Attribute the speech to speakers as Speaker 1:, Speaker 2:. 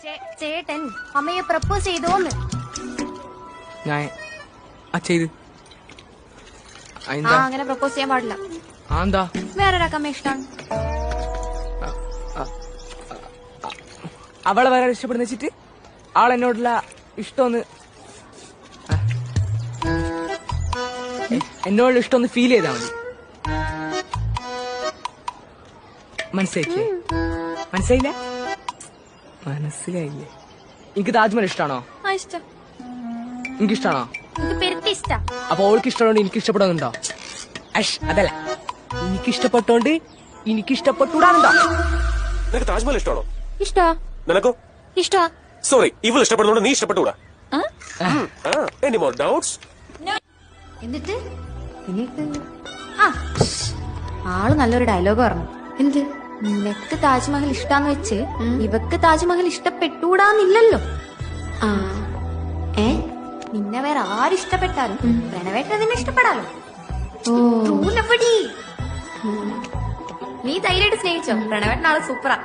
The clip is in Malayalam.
Speaker 1: ചേട്ടൻ അമ്മയെ പ്രപ്പോസ് ചെയ്തോന്ന്
Speaker 2: ഞാൻ ചെയ്ത്
Speaker 1: അങ്ങനെ പ്രപ്പോസ് ചെയ്യാൻ പാടില്ല.
Speaker 2: എന്താ
Speaker 1: വേറൊരാൾക്ക് അമ്മ ഇഷ്ടമാണ്.
Speaker 2: അവളെ വേറെ ഇഷ്ടപ്പെടുന്ന വെച്ചിട്ട് അവൾ എന്നോടുള്ള ഇഷ്ടമൊന്ന് എന്നോടുള്ള ഇഷ്ടമൊന്ന് ഫീൽ ചെയ്താൽ മതി. മനസ്സിലായില്ലേ? മനസ്സിലായില്ല? മനസ്സിലായില്ലേ? എനിക്ക് താജ്മഹൽ ഇഷ്ടാണോ?
Speaker 1: ഇഷ്ടം.
Speaker 2: എനിക്ക് ഇഷ്ടാണോ?
Speaker 1: ഇഷ്ട.
Speaker 2: അപ്പൊ അവൾക്ക് ഇഷ്ടമുണ്ട് എനിക്ക് ഇഷ്ടപ്പെടുന്നുണ്ടോ? അതല്ല, എനിക്ക് ഇഷ്ടപ്പെട്ടോണ്ട് എനിക്ക് ഇഷ്ടപ്പെട്ടൂടാനുണ്ടോ?
Speaker 3: നിനക്ക് താജ്മഹൽ ഇഷ്ടമാണോ?
Speaker 1: ഇഷ്ടാ.
Speaker 3: നിനക്കോ?
Speaker 1: ഇഷ്ടാ.
Speaker 3: സോറി, ഇവൾ ഇഷ്ടപ്പെടുന്നോണ്ട് നീ ഇഷ്ടപ്പെട്ടുകൂടാ. Any more doubts?
Speaker 1: എന്നിട്ട് ആള് നല്ലൊരു ഡയലോഗ് പറഞ്ഞു. എന്ത്? നിനക്ക് താജ്മഹൽ ഇഷ്ടാന്ന് വെച്ച് ഇവക്ക് താജ്മഹൽ ഇഷ്ടപ്പെട്ടൂടാന്നില്ലല്ലോ. നിന്നെ വേറെ ആരിഷ്ടപ്പെട്ടാലും പ്രണവേട്ട നിന്നെ ഇഷ്ടപ്പെടാലോ. നീ ധൈര്യമായിട്ട് സ്നേഹിച്ചോ. പ്രണവേട്ടൻ ആള് സൂപ്പറാ.